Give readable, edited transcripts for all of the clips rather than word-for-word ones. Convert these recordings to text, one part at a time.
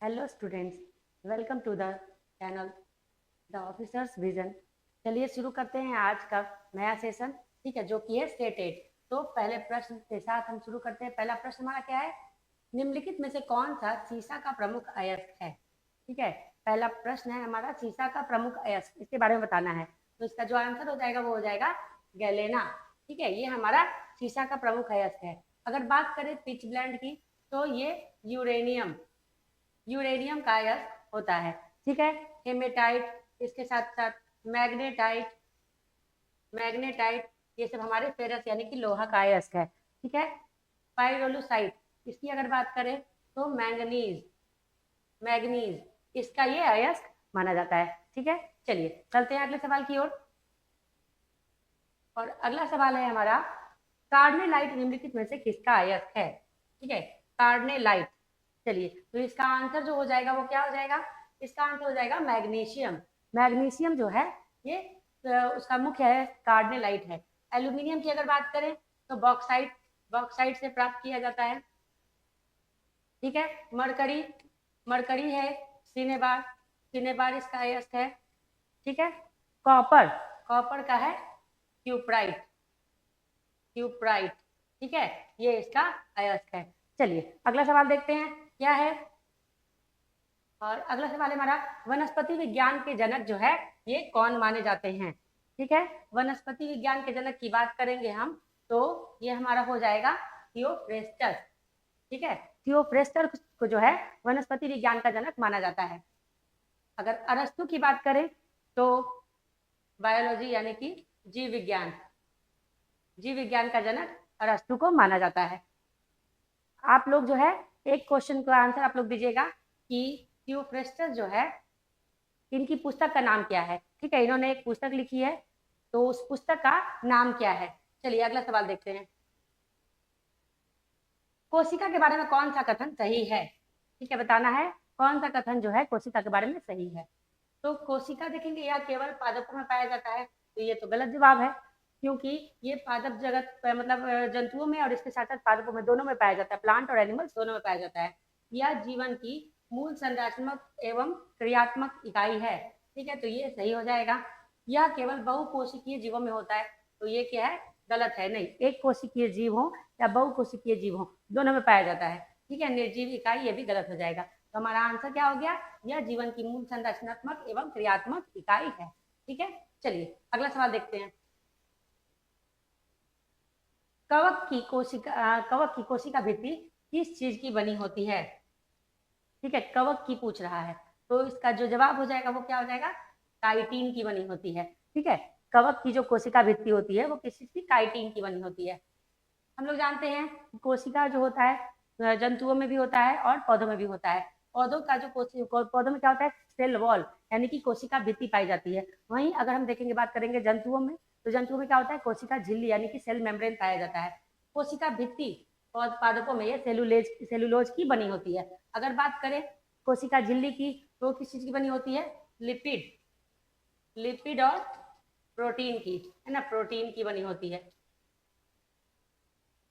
Hello students, welcome to the channel the Officers Vision. चलिए शुरू करते हैं आज का नया सेशन। ठीक है, जो कि है स्टेट एड। तो पहले प्रश्न के साथ हम शुरू करते हैं। पहला प्रश्न हमारा क्या है? निम्नलिखित में से कौन सा सीसा का प्रमुख अयस्क है? ठीक है, पहला प्रश्न है हमारा सीसा का प्रमुख अयस्क, इसके बारे में बताना है। तो इसका जो आंसर हो जाएगा वो हो जाएगा गैलेना। ठीक है, ये हमारा सीसा का प्रमुख अयस्क है। अगर बात करें पिच ब्लेंड की, तो ये यूरेनियम यूरेनियम का अयस्क होता है। ठीक है, हेमेटाइट, इसके साथ साथ मैग्नेटाइट मैग्नेटाइट ये सब हमारे फेरस यानी कि लोहा का अयस्क है। ठीक है, पाइरोलुसाइट, इसकी अगर बात करें तो मैंगनीज मैग्नीज इसका ये अयस्क माना जाता है। ठीक है, चलिए चलते हैं अगले सवाल की ओर। और अगला सवाल है हमारा, कार्नेलाइट निम्नलिखित में से किसका अयस्क है? ठीक है, कार्नेलाइट। चलिए, तो इसका आंसर जो हो जाएगा वो क्या हो जाएगा? इसका आंसर हो जाएगा मैग्नीशियम। मैग्नीशियम जो है ये उसका मुख्य है कार्नेलाइट है। एल्यूमिनियम की अगर बात करें तो बॉक्साइट बॉक्साइट से प्राप्त किया जाता है। ठीक है, मरकरी मरकरी है, सिनेबार सिनेबार इसका अयस्क है। ठीक है, कॉपर कॉपर का है क्यूप्राइट क्यूप्राइट। ठीक है, ये इसका अयस्क है। चलिए अगला सवाल देखते हैं क्या है। और अगला सवाल है हमारा, वनस्पति विज्ञान के जनक जो है ये कौन माने जाते हैं? ठीक है, वनस्पति विज्ञान के जनक की बात करेंगे हम, तो ये हमारा हो जाएगा थियोफ्रेस्टस। ठीक है, थियोफ्रेस्टस को जो है वनस्पति विज्ञान का जनक माना जाता है। अगर अरस्तु की बात करें तो बायोलॉजी यानी कि जीव विज्ञान का जनक अरस्तु को माना जाता है। आप लोग जो है एक क्वेश्चन का आंसर आप लोग दीजिएगा कि थियोफ्रेस्टस जो है इनकी पुस्तक का नाम क्या है। ठीक है, इन्होंने एक पुस्तक लिखी है, तो उस पुस्तक का नाम क्या है? चलिए अगला सवाल देखते हैं। कोशिका के बारे में कौन सा कथन सही है? ठीक है, बताना है कौन सा कथन जो है कोशिका के बारे में सही है। तो कोशिका देखेंगे यह केवल पादपों में पाया जाता है, तो ये तो गलत जवाब है, क्योंकि ये पादप जगत मतलब जंतुओं में और इसके साथ साथ पादपों में दोनों में पाया जाता है। प्लांट और एनिमल्स दोनों में पाया जाता है। यह जीवन की मूल संरचनात्मक एवं क्रियात्मक इकाई है। ठीक है, तो ये सही हो जाएगा। यह केवल बहुकोशिकीय जीवों में होता है, तो ये क्या है? गलत है। नहीं, एक कोशिकीय जीव हो या बहुकोशिकीय जीव हो, दोनों में पाया जाता है। ठीक है, निर्जीव इकाई ये भी गलत हो जाएगा। तो हमारा आंसर क्या हो गया? यह जीवन की मूल संरचनात्मक एवं क्रियात्मक इकाई है। ठीक है, चलिए अगला सवाल देखते हैं। कवक की कोशिका भित्ति किस चीज की बनी होती है? ठीक है, कवक की पूछ रहा है, तो इसका जो जवाब हो जाएगा वो क्या हो जाएगा? काइटिन की बनी होती है। ठीक है, कवक की जो कोशिका भित्ति होती है वो किस चीज की? काइटिन की बनी होती है। हम लोग जानते हैं कोशिका जो होता है जंतुओं में भी होता है और पौधों में भी होता है। पौधों में क्या होता है? सेल वॉल यानी कि कोशिका भित्ति पाई जाती है। वहीं अगर हम देखेंगे बात करेंगे जंतुओं में, तो जंतुओं में क्या होता है? कोशिका झिल्ली यानी कि सेल मेम्ब्रेन पाया जाता है। कोशिका भित्ति और पादपों में ये सेलुलोज की बनी होती है। अगर बात करें कोशिका झिल्ली की, तो किस चीज की बनी होती है? लिपिड लिपिड और प्रोटीन की, है ना, प्रोटीन की बनी होती है।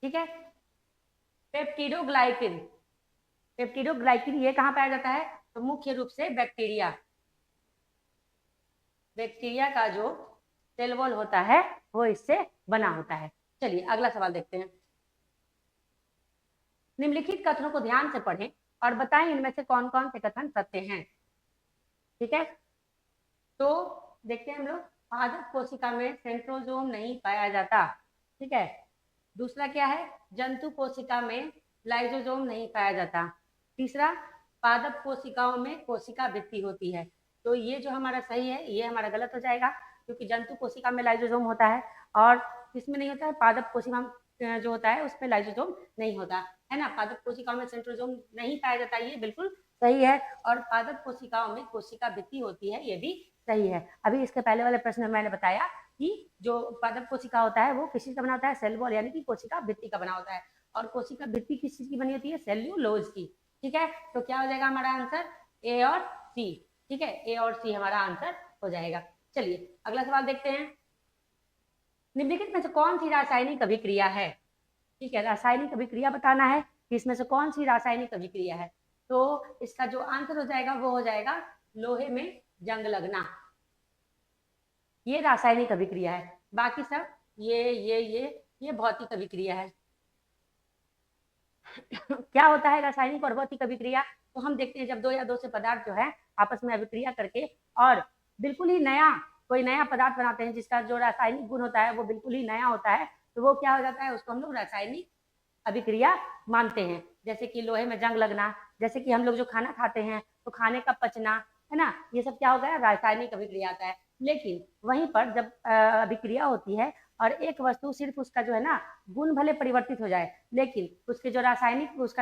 ठीक है, पेप्टिडोग्लाइकिन पेप्टिडोग्लाइकिन ये कहाँ पाया जाता है? तो मुख्य रूप से बैक्टीरिया का जो सेल वॉल होता है वो इससे बना होता है। चलिए अगला सवाल देखते हैं। निम्नलिखित कथनों को ध्यान से पढ़ें और बताएं इनमें से कौन कौन से कथन सत्य हैं। ठीक है, तो देखते हैं हम लोग। पादप कोशिका में सेंट्रोजोम नहीं पाया जाता। ठीक है, दूसरा क्या है? जंतु कोशिका में लाइजोजोम नहीं पाया जाता। तीसरा, पादप कोशिकाओं में कोशिका भित्ति होती है। तो ये जो हमारा सही है ये हमारा गलत हो जाएगा, क्योंकि जंतु कोशिका में लाइजोजोम होता है और इसमें नहीं होता है। पादप कोशिका जो होता है उसमें लाइजोजोम नहीं होता है ना। पादप कोशिकाओं में सेंट्रोजोम नहीं पाया जाता, ये बिल्कुल सही है। और पादप कोशिकाओं में कोशिका भित्ति होती है, ये भी सही है। अभी इसके पहले वाले प्रश्न में मैंने बताया कि जो पादप कोशिका होता है वो किस चीज का बना होता है? सेल वॉल यानी कि कोशिका भित्ति का बना होता है। और कोशिका भित्ति किस चीज की बनी होती है? सेल्यूलोज की। ठीक है, तो क्या हो जाएगा हमारा आंसर? ए और सी। ठीक है, ए और सी हमारा आंसर हो जाएगा। चलिए अगला सवाल देखते हैं। निम्नलिखित में से कौन सी रासायनिक अभिक्रिया है? ठीक है, रासायनिक अभिक्रिया बताना है कि इसमें से कौन सी रासायनिक अभिक्रिया है। तो इसका जो आंसर हो जाएगा वो हो जाएगा लोहे में जंग लगना। ये रासायनिक अभिक्रिया है, बाकी सब ये भौतिक अभिक्रिया है। क्या होता है रासायनिक और भौतिक अभिक्रिया? तो हम देखते हैं जब दो या दो से पदार्थ जो है आपस में अभिक्रिया करके और बिल्कुल ही नया कोई नया पदार्थ बनाते हैं जिसका जो रासायनिक गुण होता है वो बिल्कुल ही नया होता है, तो वो क्या हो जाता है, उसको हम लोग रासायनिक अभिक्रिया मानते हैं। जैसे कि लोहे में जंग लगना, जैसे कि हम लोग जो खाना खाते हैं तो खाने का पचना, है ना, ये सब क्या हो गया, रासायनिक अभिक्रिया आता है। लेकिन वहीं पर जब अभिक्रिया होती है और एक वस्तु सिर्फ उसका जो है ना गुण भले परिवर्तित हो जाए, लेकिन उसका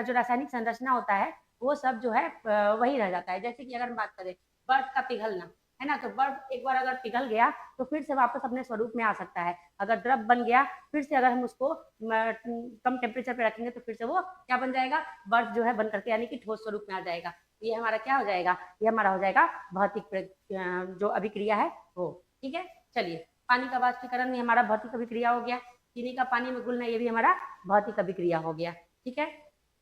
जो रासायनिक संरचना होता है वो सब जो है वही रह जाता है। जैसे कि अगर हम बात करें बर्फ का पिघलना, है ना, तो बर्फ एक बार अगर पिघल गया तो फिर से वापस अपने स्वरूप में आ सकता है। अगर द्रव बन गया, फिर से अगर हम उसको कम टेम्परेचर पे रखेंगे तो फिर से वो क्या बन जाएगा, बर्फ जो है बन करके यानी कि ठोस स्वरूप में आ जाएगा। ये हमारा क्या हो जाएगा, ये हमारा हो जाएगा भौतिक जो अभिक्रिया है वो। ठीक है, चलिए, पानी का वाष्पीकरण भी हमारा भौतिक अभिक्रिया हो गया, चीनी का पानी में घुलना ये भी हमारा भौतिक अभिक्रिया हो गया। ठीक है,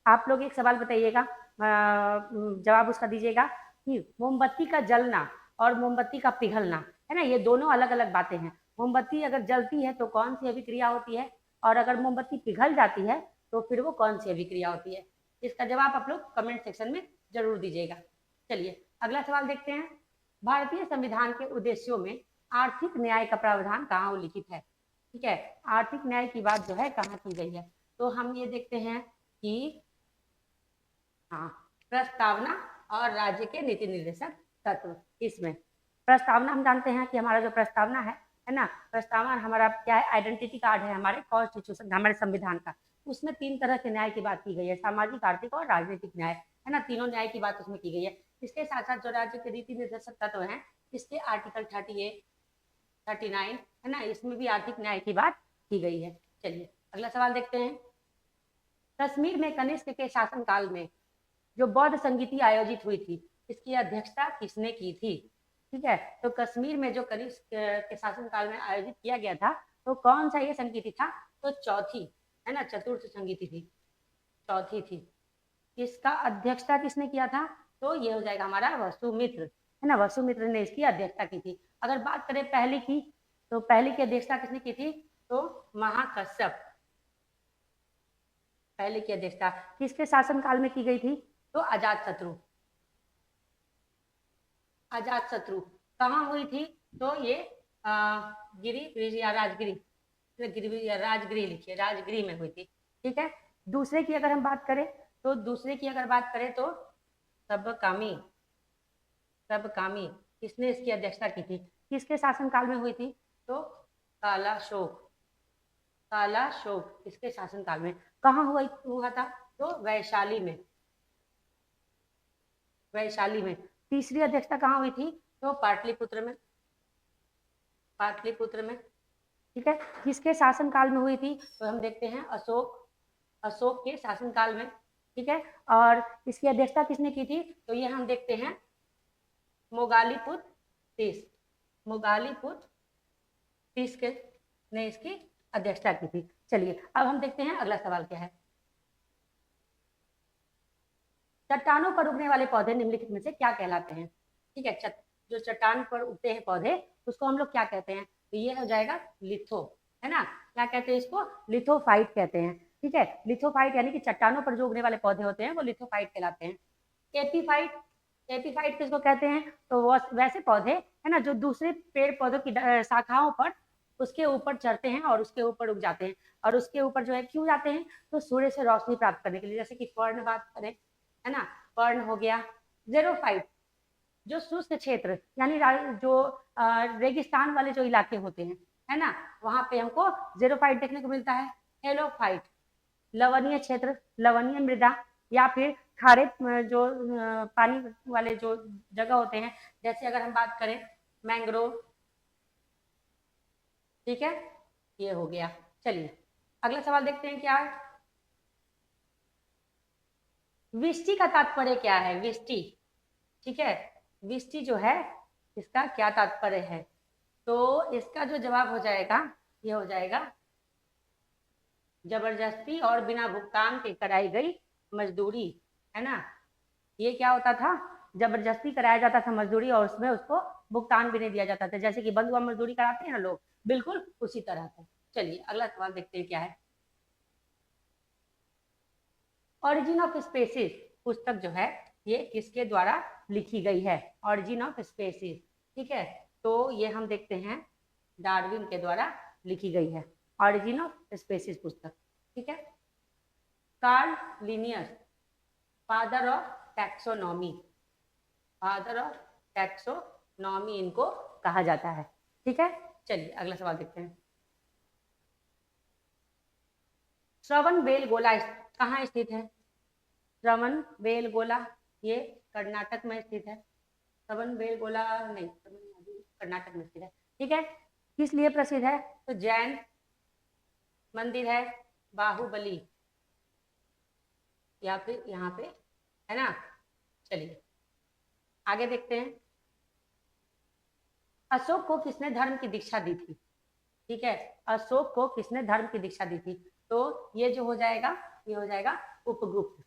आप लोग एक सवाल बताइएगा, जवाब उसका दीजिएगा कि मोमबत्ती का जलना और मोमबत्ती का पिघलना, है ना, ये दोनों अलग अलग बातें हैं। मोमबत्ती अगर जलती है तो कौन सी अभिक्रिया होती है, और अगर मोमबत्ती पिघल जाती है तो फिर वो कौन सी अभिक्रिया होती है? इसका जवाब आप लोग कमेंट सेक्शन में जरूर दीजिएगा। चलिए अगला सवाल देखते हैं। भारतीय संविधान के उद्देश्यों में आर्थिक न्याय का प्रावधान कहाँ उल्लिखित है? ठीक है, आर्थिक न्याय की बात जो है कहाँ की गई है? तो हम ये देखते हैं कि हाँ, प्रस्तावना और राज्य के नीति निर्देशक तत्व। इसमें प्रस्तावना हम जानते हैं कि हमारा जो प्रस्तावना है ना, प्रस्तावना हमारा क्या है, आइडेंटिटी कार्ड है हमारे कॉन्स्टिट्यूशन, हमारे संविधान का। उसमें 3 तरह के न्याय की बात की गई है, सामाजिक, आर्थिक और राजनीतिक न्याय, है ना, तीनों न्याय की बात उसमें की गई है। इसके साथ साथ जो राज्य के नीति निर्देशक तत्व हैं, इसके आर्टिकल 38, 39, है ना, इसमें भी आर्थिक न्याय की बात की गई है। चलिए अगला सवाल देखते हैं। कश्मीर में कनिष्क के शासनकाल में जो बौद्ध संगीति आयोजित हुई थी, इसकी अध्यक्षता किसने की थी? ठीक है, तो कश्मीर में जो कनिष्क के शासनकाल में आयोजित किया गया था, तो कौन सा ये संगीति था? तो चौथी, है ना, चतुर्थ संगीति थी, चौथी थी। इसका अध्यक्षता किसने किया था? तो ये हो जाएगा हमारा वसुमित्र, है ना, वसुमित्र ने इसकी अध्यक्षता की थी। अगर बात करें पहली की, तो पहली की अध्यक्षता किसने की थी? तो महाकश्यप। पहले की अध्यक्षता किसके शासनकाल में की गई थी? तो अजातशत्रु। अजातशत्रु कहाँ हुई थी? तो ये गिरी या राजगिरी, गिरी या राजगिरी लिखिए, राजगिरी में हुई थी। ठीक है, दूसरे की अगर हम बात करें, तो दूसरे की अगर बात करें तो सबकामी, सबकामी किसने इसकी अध्यक्षता की थी? किसके शासनकाल में हुई थी? तो कालाशोक, कालाशोक इसके शासनकाल में। कहाँ हुआ था? तो वैशाली में, वैशाली में। तीसरी अध्यक्षता कहाँ हुई थी? तो पाटलिपुत्र में, पाटलिपुत्र में। ठीक है, किसके शासनकाल में हुई थी? तो हम देखते हैं अशोक, अशोक के शासनकाल में। ठीक है, और इसकी अध्यक्षता किसने की थी? तो ये हम देखते हैं मोगालीपुत्र तीस, मोगालीपुत्र तीस के ने इसकी अध्यक्षता की थी। चलिए अब हम देखते हैं अगला सवाल क्या है। चट्टानों पर उगने वाले पौधे निम्नलिखित में से क्या कहलाते हैं? ठीक है, जो चट्टान पर उगते हैं पौधे उसको हम लोग क्या कहते हैं? तो ये हो जाएगा लिथो, है ना, क्या कहते हैं इसको? लिथोफाइट कहते हैं। ठीक है, लिथोफाइट यानी कि चट्टानों पर जो उगने वाले पौधे होते हैं वो लिथोफाइट कहलाते हैं। एपीफाइट, एपीफाइट किसको कहते हैं? तो वो वैसे पौधे, है ना, जो दूसरे पेड़ पौधों की शाखाओं पर उसके ऊपर चढ़ते हैं और उसके ऊपर उग जाते हैं। और उसके ऊपर जो है क्यों जाते हैं? तो सूर्य से रोशनी प्राप्त करने के लिए। जैसे कि फर्ण बात करें, है ना, फर्ण हो गया। जेरोफाइट जो शुष्क क्षेत्र यानी जो रेगिस्तान वाले जो इलाके होते हैं, है ना, वहां पे हमको जेरोफाइट देखने को मिलता है। हेलोफाइट लवणीय क्षेत्र, लवणीय मृदा, या फिर खारे जो पानी वाले जो जगह होते हैं, जैसे अगर हम बात करें मैंग्रोव। ठीक है, ये हो गया। चलिए अगला सवाल देखते हैं क्या है। विष्टि का तात्पर्य क्या है? विष्टि, ठीक है, विष्टि जो है इसका क्या तात्पर्य है? तो इसका जो जवाब हो जाएगा ये हो जाएगा जबरदस्ती और बिना भुगतान के कराई गई मजदूरी, है ना, ये क्या होता था, जबरदस्ती कराया जाता था मजदूरी और उसमें उसको भुगतान भी नहीं दिया जाता था, जैसे कि बंधुआ मजदूरी कराते हैं ना लोग, बिल्कुल उसी तरह से। चलिए अगला सवाल देखते हैं क्या है। ऑरिजिन ऑफ स्पेसिस पुस्तक जो है ये किसके द्वारा लिखी गई है? ऑरिजिन ऑफ स्पेसिस, ठीक है, तो ये हम देखते हैं डार्विन के द्वारा लिखी गई है ऑरिजिन ऑफ स्पेसिस पुस्तक, ठीक है। Karl Linnaeus, father of taxonomy, father of taxonomy इनको कहा जाता है, ठीक है। चलिए अगला सवाल देखते हैं। श्रवण बेलगोला कहाँ स्थित है? श्रवण बेलगोला ये कर्नाटक में स्थित है। श्रवण बेलगोला नहीं, तमिलनाडु कर्नाटक में स्थित है, ठीक है। किस लिए प्रसिद्ध है? तो जैन मंदिर है, बाहुबली, या फिर यहाँ पे है ना। चलिए आगे देखते हैं। अशोक को किसने धर्म की दीक्षा दी थी? ठीक है, अशोक को किसने धर्म की दीक्षा दी थी? तो ये जो हो जाएगा, ये हो जाएगा उपगुप्त,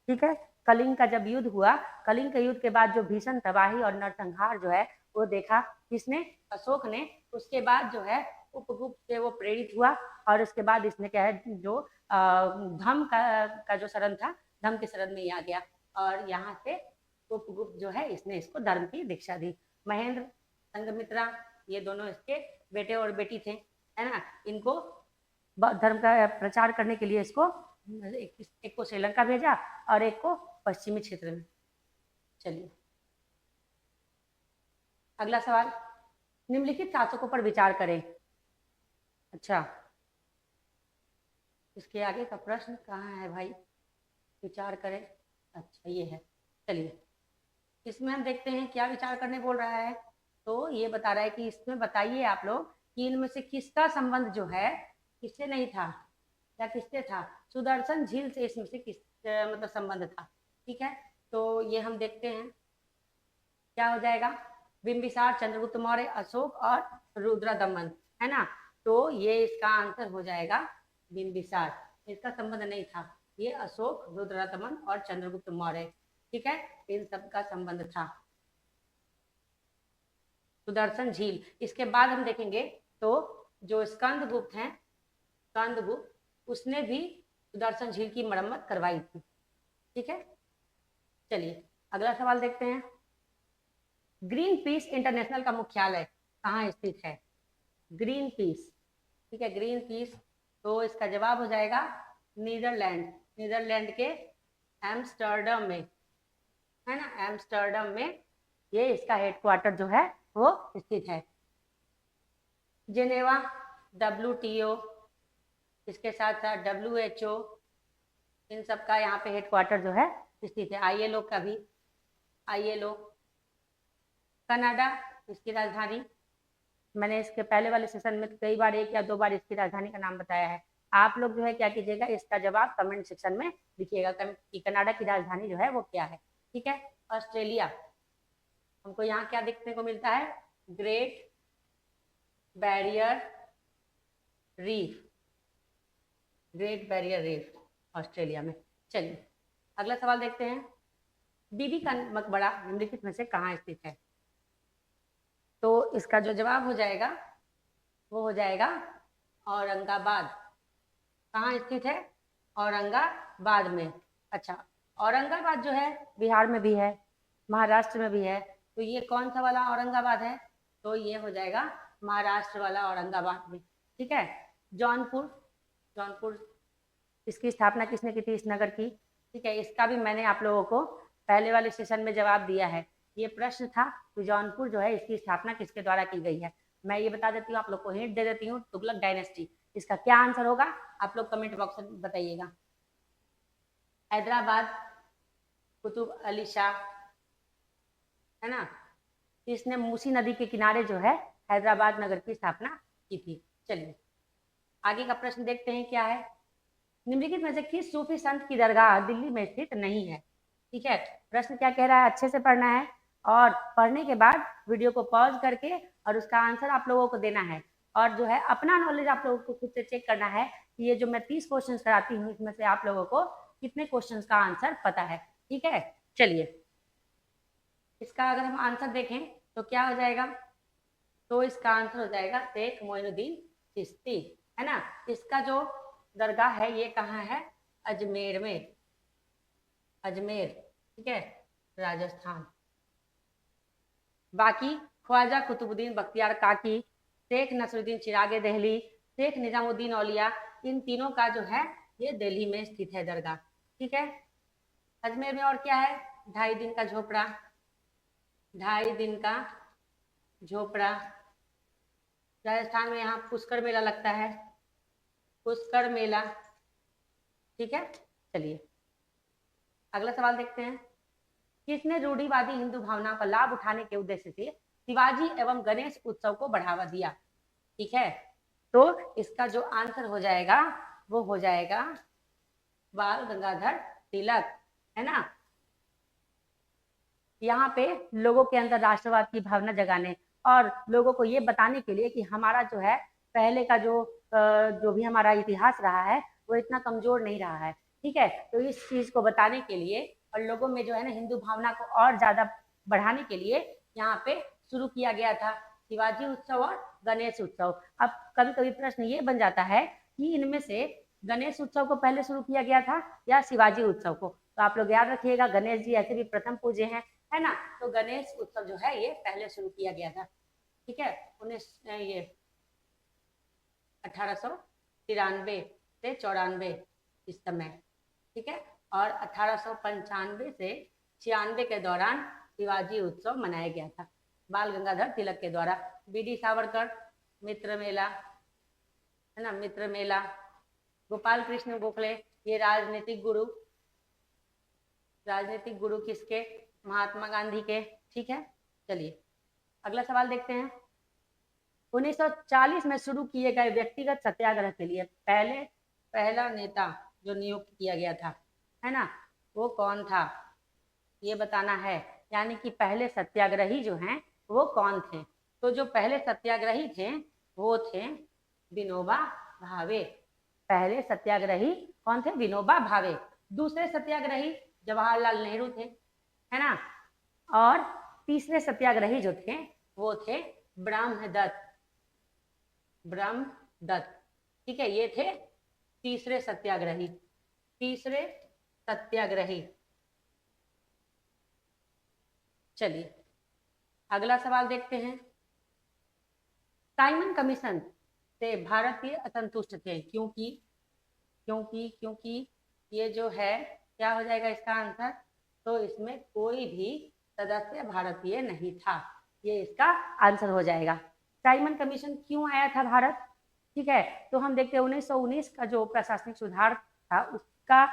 ठीक है। कलिंग का जब युद्ध हुआ, कलिंग के युद्ध के बाद जो भीषण तबाही और नरसंहार जो है वो देखा किसने? अशोक ने। उसके बाद जो है उपगुप्त से वो प्रेरित हुआ और उसके बाद इसने क्या है जो धम्म का जो शरण था, धम्म के शरण में ही आ गया और यहाँ से उपगुप्त जो है इसने इसको धर्म की दीक्षा दी। महेंद्र, संघमित्रा, ये दोनों इसके बेटे और बेटी थे, है ना। इनको धर्म का प्रचार करने के लिए इसको एक को श्रीलंका भेजा और एक को पश्चिमी क्षेत्र में। चलिए अगला सवाल, निम्नलिखित शासकों पर विचार करें। अच्छा, इसके आगे का प्रश्न कहाँ है भाई? विचार करें, अच्छा ये है। चलिए इसमें हम देखते हैं क्या विचार करने बोल रहा है। तो ये बता रहा है कि इसमें बताइए आप लोग कि इनमें से किसका संबंध जो है किससे नहीं था या किससे था? सुदर्शन झील से इसमें से किस मतलब संबंध था, ठीक है। तो ये हम देखते हैं क्या हो जाएगा, बिंबिसार, चंद्रगुप्त मौर्य, अशोक और रुद्रदमन, है ना। तो ये इसका आंसर हो जाएगा बिंबिसार, इसका संबंध नहीं था, ये अशोक, रुद्रदमन और चंद्रगुप्त मौर्य, ठीक है, इन सब का संबंध था। सुदर्शन झील, इसके बाद हम देखेंगे तो जो स्कंदगुप्त हैं, स्कंदगुप्त उसने भी सुदर्शन झील की मरम्मत करवाई थी, ठीक है। चलिए अगला सवाल देखते हैं। ग्रीन पीस इंटरनेशनल का मुख्यालय कहाँ स्थित है? ग्रीन पीस, ठीक है, ग्रीन पीस, तो इसका जवाब हो जाएगा नीदरलैंड, नीदरलैंड के एम्स्टर्डम में, है ना, एम्स्टर्डम में ये इसका हेडक्वार्टर जो है वो स्थित है। जेनेवा, WTO, इसके साथ साथ WHO, इन सब का यहाँ पे हेडक्वार्टर जो है स्थित है। ILO का भी, ILO। कनाडा, इसकी राजधानी, मैंने इसके पहले वाले सेशन में कई बार एक या दो बार इसकी राजधानी का नाम बताया है। आप लोग जो है क्या कीजिएगा, इसका जवाब कमेंट सेक्शन में लिखिएगा कि कनाडा की राजधानी जो है वो क्या है, ठीक है। ऑस्ट्रेलिया, हमको यहाँ क्या देखने को मिलता है? Great barrier reef, great barrier reef Australia में। चलिए अगला सवाल देखते हैं। बीबी का मकबरा निम्नलिखित में से कहाँ स्थित है? तो इसका जो जवाब हो जाएगा वो हो जाएगा औरंगाबाद। कहाँ स्थित है? औरंगाबाद में। अच्छा, औरंगाबाद जो है बिहार में भी है, महाराष्ट्र में भी है, तो ये कौन सा वाला औरंगाबाद है? तो ये हो जाएगा महाराष्ट्र वाला औरंगाबाद में, ठीक है। जौनपुर, जौनपुर, इसकी स्थापना किसने की थी इस नगर की? ठीक है, इसका भी मैंने आप लोगों को पहले वाले सेशन में जवाब दिया है। ये प्रश्न था कि जौनपुर जो है इसकी स्थापना किसके द्वारा की गई है। मैं ये बता देती हूँ, आप लोग को हिंट दे देती हूँ, तुगलक डायनेस्टी। इसका क्या आंसर होगा आप लोग कमेंट बॉक्स में बताइएगा। हैदराबाद, कुतुब अली शाह, है ना, इसने मूसी नदी के किनारे जो है हैदराबाद नगर की स्थापना की थी। चलिए आगे का प्रश्न देखते हैं क्या है। निम्नलिखित में से किस सूफी संत की दरगाह दिल्ली में स्थित नहीं है? ठीक है, प्रश्न क्या कह रहा है अच्छे से पढ़ना है और पढ़ने के बाद वीडियो को पॉज करके और उसका आंसर आप लोगों को देना है। और जो है अपना नॉलेज आप लोगों को खुद से चेक करना है कि ये जो मैं 30 क्वेश्चन कराती हूँ इसमें से आप लोगों को कितने क्वेश्चन का आंसर पता है, ठीक है। चलिए इसका अगर हम आंसर देखें तो क्या हो जाएगा, तो इसका आंसर हो जाएगा शेख मोइनुद्दीन चिश्ती, है ना। इसका जो दरगाह है ये कहाँ है, अजमेर में, अजमेर, ठीक है, राजस्थान। बाकी ख्वाजा कुतुबुद्दीन बख्तियार काकी, शेख नसरुद्दीन चिरागे दहली, शेख निजामुद्दीन औलिया, इन तीनों का जो है ये दिल्ली में स्थित है दरगाह, ठीक है। अजमेर में और क्या है, 2.5 दिन का झोपड़ा, 2.5 दिन का झोपड़ा। राजस्थान में यहाँ पुष्कर मेला लगता है, पुष्कर मेला, ठीक है। चलिए अगला सवाल देखते हैं, किसने रूढ़िवादी हिंदू भावना का लाभ उठाने के उद्देश्य से शिवाजी एवं गणेश उत्सव को बढ़ावा दिया, ठीक है। तो इसका जो आंसर हो जाएगा वो हो जाएगा बाल गंगाधर तिलक, है ना। यहाँ पे लोगों के अंदर राष्ट्रवाद की भावना जगाने और लोगों को ये बताने के लिए कि हमारा जो है पहले का जो भी हमारा इतिहास रहा है वो इतना कमजोर नहीं रहा है, ठीक है। तो इस चीज को बताने के लिए और लोगों में जो है ना हिंदू भावना को और ज्यादा बढ़ाने के लिए यहाँ पे शुरू किया गया था शिवाजी उत्सव और गणेश उत्सव। अब कभी कभी प्रश्न ये बन जाता है कि इनमें से गणेश उत्सव को पहले शुरू किया गया था या शिवाजी उत्सव को, तो आप लोग याद रखिएगा गणेश जी ऐसे भी प्रथम पूज्य हैं, है ना। तो गणेश उत्सव जो है ये पहले शुरू किया गया था, ठीक है, 1893 से 94 इस समय, ठीक है। और 1895 से 96 के दौरान शिवाजी उत्सव मनाया गया था बाल गंगाधर तिलक के द्वारा। बीडी सावरकर, मित्र मेला, है ना, मित्र मेला। गोपाल कृष्ण गोखले, ये राजनीतिक गुरु किसके, महात्मा गांधी के, ठीक है। चलिए अगला सवाल देखते हैं, 1940 में शुरू किए गए व्यक्तिगत सत्याग्रह के लिए पहला नेता जो नियुक्त किया गया था, है ना, वो कौन था, ये बताना है। यानी कि पहले सत्याग्रही जो हैं वो कौन थे, तो जो पहले सत्याग्रही थे वो थे विनोबा भावे। पहले सत्याग्रही कौन थे, विनोबा भावे। दूसरे सत्याग्रही जवाहरलाल नेहरू थे, है ना। और तीसरे सत्याग्रही जो थे वो थे ब्रह्मदत्त, ठीक है, ये थे तीसरे सत्याग्रही, चलिए अगला सवाल देखते हैं, साइमन कमीशन से भारतीय असंतुष्ट थे क्योंकि ये जो है क्या हो जाएगा इसका आंसर, तो इसमें कोई भी सदस्य भारतीय नहीं था, ये इसका आंसर हो जाएगा। साइमन कमीशन क्यों आया था भारत, ठीक है, तो हम देखते हैं 1919 का जो प्रशासनिक सुधार था उसका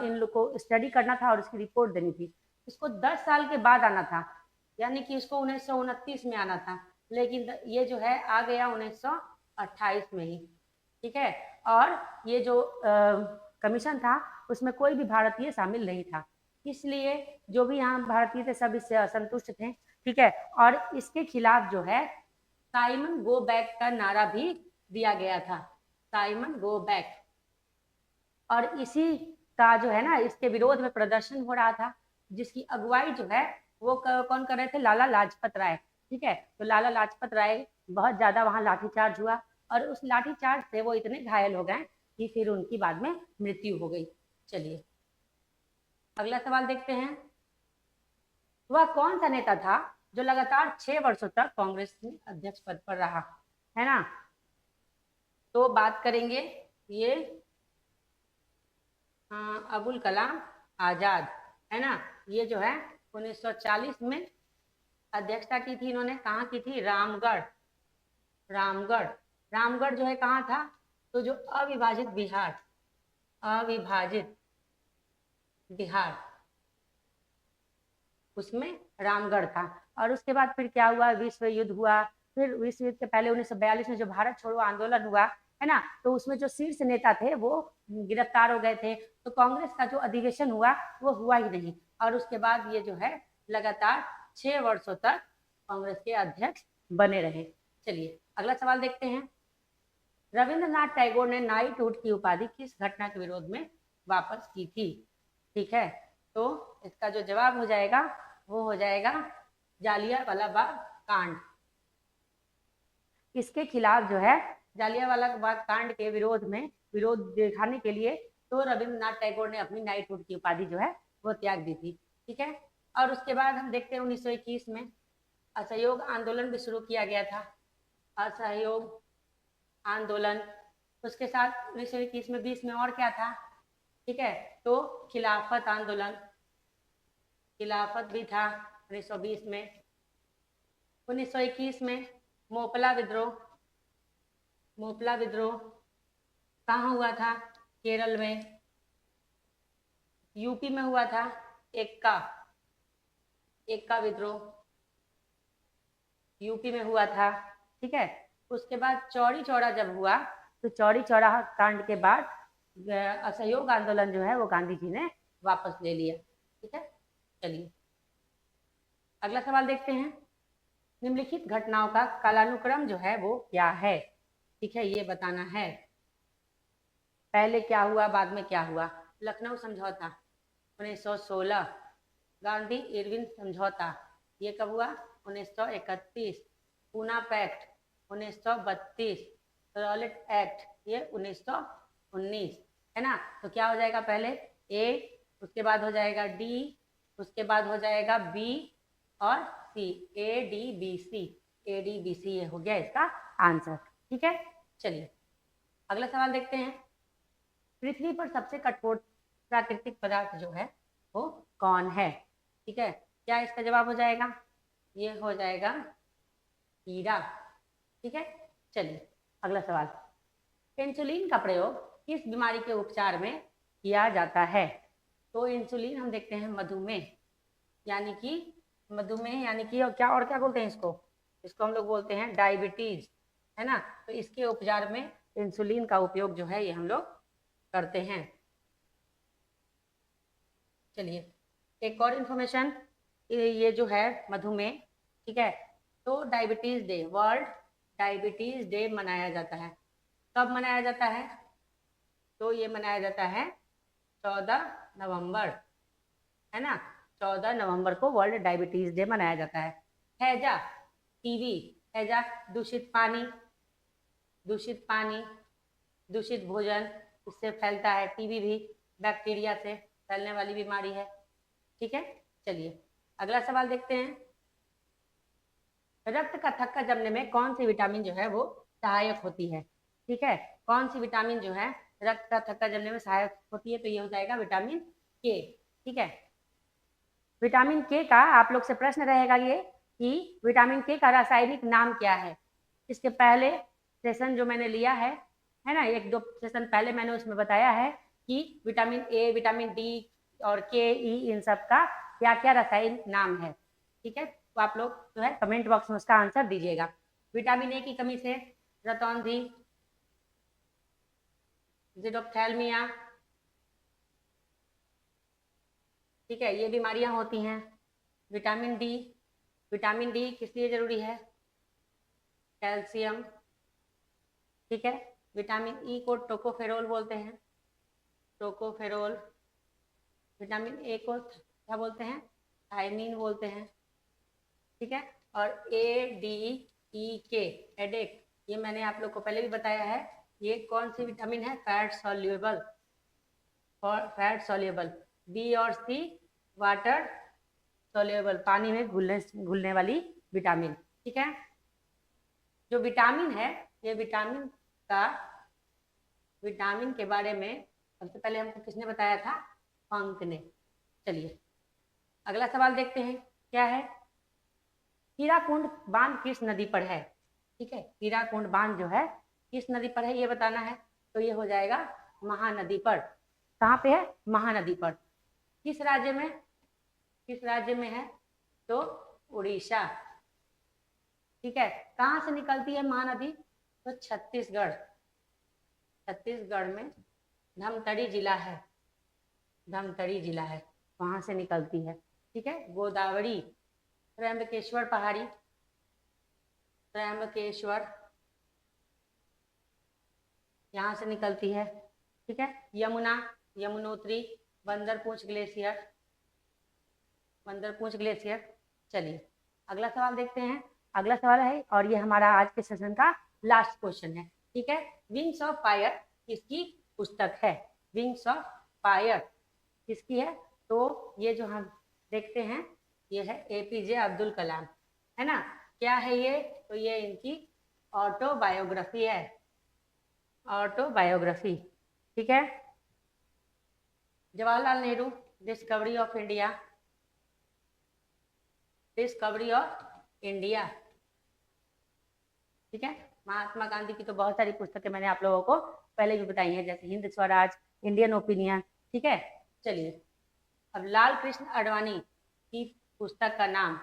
इन लोग को स्टडी करना था और उसकी रिपोर्ट देनी थी। इसको 10 साल के बाद आना था, यानी कि इसको 1929 में आना था, लेकिन ये जो है आ गया 1928 में ही, ठीक है। और ये जो कमीशन था उसमें कोई भी भारतीय शामिल नहीं था, इसलिए जो भी यहाँ भारतीय थे सब इससे असंतुष्ट थे, ठीक है। और इसके खिलाफ जो है साइमन गो बैक का नारा भी दिया गया था, साइमन गो बैक। और इसी का जो है ना इसके विरोध में प्रदर्शन हो रहा था, जिसकी अगुवाई जो है वो कौन कर रहे थे, लाला लाजपत राय, ठीक है। तो लाला लाजपत राय बहुत ज्यादा वहां लाठीचार्ज हुआ और उस लाठीचार्ज से वो इतने घायल हो गए कि फिर उनकी बाद में मृत्यु हो गई। चलिए अगला सवाल देखते हैं, वह कौन सा नेता था जो लगातार 6 वर्षों तक कांग्रेस के अध्यक्ष पद पर रहा, है ना। तो बात करेंगे ये अबुल कलाम आजाद, है ना। ये जो है 1940 में अध्यक्षता की थी इन्होंने, कहाँ की थी, रामगढ़ जो है कहाँ था, तो जो अविभाजित बिहार उसमें रामगढ़ था। और उसके बाद फिर क्या हुआ, विश्व युद्ध हुआ, फिर विश्व युद्ध के पहले 1942 में जो भारत छोड़ो आंदोलन हुआ, है ना, तो उसमें जो शीर्ष नेता थे वो गिरफ्तार हो गए थे, तो कांग्रेस का जो अधिवेशन हुआ वो हुआ ही नहीं। और उसके बाद ये जो है लगातार 6 वर्षों तक कांग्रेस के अध्यक्ष बने रहे। चलिए अगला सवाल देखते हैं, रविंद्रनाथ टैगोर ने नाइटहुड की उपाधि किस घटना के विरोध में वापस की थी, ठीक है। तो इसका जो जवाब हो जाएगा वो हो जाएगा जालियांवाला बाग कांड। इसके खिलाफ जो है जालियांवाला बाग कांड के विरोध दिखाने के लिए तो रविंद्रनाथ टैगोर ने अपनी नाइटहुड की उपाधि जो है वो त्याग दी थी। ठीक है, और उसके बाद हम देखते हैं 1921 में असहयोग आंदोलन भी शुरू किया गया था। असहयोग आंदोलन, उसके साथ 1921 में 20 में और क्या था? ठीक है, तो खिलाफत आंदोलन, खिलाफत भी था 1920 में। 1921 में मोपला विद्रोह, मोपला विद्रोह कहाँ हुआ था? केरल में। यूपी में हुआ था एक्का, एक्का विद्रोह यूपी में हुआ था। ठीक है, उसके बाद चौड़ी चौड़ा जब हुआ तो चौड़ी चौड़ा कांड के बाद असहयोग आंदोलन जो है वो गांधी जी ने वापस ले लिया। ठीक है, चलिए अगला सवाल देखते हैं। निम्नलिखित घटनाओं का कालानुक्रम जो है वो क्या है? ठीक है, ये बताना है पहले क्या हुआ बाद में क्या हुआ। लखनऊ समझौता 1916, गांधी इरविन समझौता ये कब हुआ? 1931, पूना पैक्ट 1932, रॉलेट एक्ट ये 1919, है ना। तो क्या हो जाएगा? पहले ए, उसके बाद हो जाएगा डी, उसके बाद हो जाएगा बी और C, A D B C, A D B C, ये हो गया इसका आंसर। ठीक है, चलिए अगला सवाल देखते हैं। पृथ्वी पर सबसे कठोर प्राकृतिक पदार्थ जो है वो कौन है? ठीक है, क्या इसका जवाब हो जाएगा? ये हो जाएगा हीरा। ठीक है, चलिए अगला सवाल। इंसुलिन का प्रयोग किस बीमारी के उपचार में किया जाता है? तो इंसुलिन हम देखते हैं मधुमेह, यानी कि मधुमेह यानी कि और क्या बोलते हैं इसको? इसको हम लोग बोलते हैं डायबिटीज, है ना। तो इसके उपचार में इंसुलिन का उपयोग जो है ये हम लोग करते हैं। चलिए एक और इंफॉर्मेशन, ये जो है मधुमेह, ठीक है, तो diabetes day, world diabetes day मनाया जाता है। कब मनाया जाता है? तो ये मनाया जाता है 14 नवंबर, है ना। 14 नवंबर को वर्ल्ड डायबिटीज डे मनाया जाता है। हैजा, टीबी, हैजा दूषित पानी, दूषित पानी, दूषित भोजन, इससे फैलता है। टीबी भी बैक्टीरिया से फैलने वाली बीमारी है। ठीक है, चलिए अगला सवाल देखते हैं। रक्त का थक्का जमने में कौन सी विटामिन जो है वो सहायक होती है? ठीक है, कौन सी विटामिन जो है रक्त का थक्का जमने में सहायक होती है? तो ये हो जाएगा विटामिन के। ठीक है, विटामिन के का आप लोग से प्रश्न रहेगा ये कि विटामिन के का रासायनिक नाम क्या है? इसके पहले सेशन जो मैंने लिया है ना, एक दो सेशन पहले मैंने उसमें बताया है कि विटामिन ए, विटामिन डी और के, ई, इन सब का क्या क्या रासायनिक नाम है। ठीक है, तो आप लोग जो है कमेंट बॉक्स में उसका आंसर दीजिएगा। विटामिन ए की कमी से रतौंधी, ज़िडोप्थैल्मिया, ठीक है, ये बीमारियां होती हैं। विटामिन डी, विटामिन डी किस लिए जरूरी है? कैल्शियम। ठीक है, विटामिन ई को टोकोफेरोल बोलते हैं, टोकोफेरोल। विटामिन ए को क्या बोलते हैं? थायमीन बोलते हैं। ठीक है, और ए डी ई के, एडेक, ये मैंने आप लोग को पहले भी बताया है। ये कौन सी विटामिन है? फैट सॉल्युबल, और फैट सॉल्युबल। बी और सी वाटर सॉल्युबल, पानी में घुलने वाली विटामिन। ठीक है, जो विटामिन है ये विटामिन के बारे में सबसे पहले हमको किसने बताया था? पंक ने। चलिए अगला सवाल देखते हैं क्या है। हीराकुंड बांध किस नदी पर है? ठीक है, हीराकुंड बांध जो है किस नदी पर है ये बताना है। तो ये हो जाएगा महानदी पर। कहाँ पे है? महानदी पर। किस राज्य में? किस राज्य में है? तो उड़ीसा। ठीक है, कहाँ से निकलती है महानदी? तो छत्तीसगढ़, छत्तीसगढ़ में धमतरी जिला है, धमतरी जिला है, वहां से निकलती है। ठीक है, गोदावरी, त्र्यंबकेश्वर पहाड़ी, त्र्यंबकेश्वर यहाँ से निकलती है। ठीक है, यमुना, यमुनोत्री, बंदरपूछ ग्लेशियर, बंदरपूंछ ग्लेशियर। चलिए अगला सवाल देखते हैं। अगला सवाल है और ये हमारा आज के सेशन का लास्ट क्वेश्चन है, ठीक है। विंग्स ऑफ फायर किसकी पुस्तक है? विंग्स ऑफ फायर किसकी है? तो ये जो हम देखते हैं ये है एपीजे अब्दुल कलाम, है ना। क्या है ये? तो ये इनकी ऑटोबायोग्राफी है, ऑटोबायोग्राफी, ठीक है। Jawaharlal Nehru, discovery of India, discovery of India, ठीक है। महात्मा गांधी की तो बहुत सारी पुस्तकें मैंने आप लोगों को पहले भी बताई हैं, जैसे हिंद स्वराज, इंडियन ओपिनियन, ठीक है। चलिए अब लाल कृष्ण आडवाणी की पुस्तक का नाम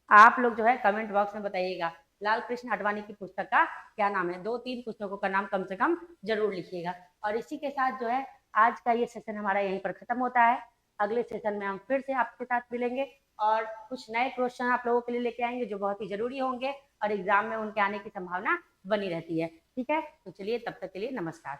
आप लोग जो है कमेंट बॉक्स में बताइएगा। लाल कृष्ण आडवाणी की पुस्तक का क्या नाम है? 2-3 पुस्तकों का नाम कम से कम जरूर लिखिएगा। और इसी के साथ जो है आज का ये सेशन हमारा यहीं पर खत्म होता है। अगले सेशन में हम फिर से आपके साथ मिलेंगे और कुछ नए क्वेश्चन आप लोगों के लिए लेके आएंगे जो बहुत ही जरूरी होंगे और एग्जाम में उनके आने की संभावना बनी रहती है, ठीक है। तो चलिए तब तक के लिए नमस्कार।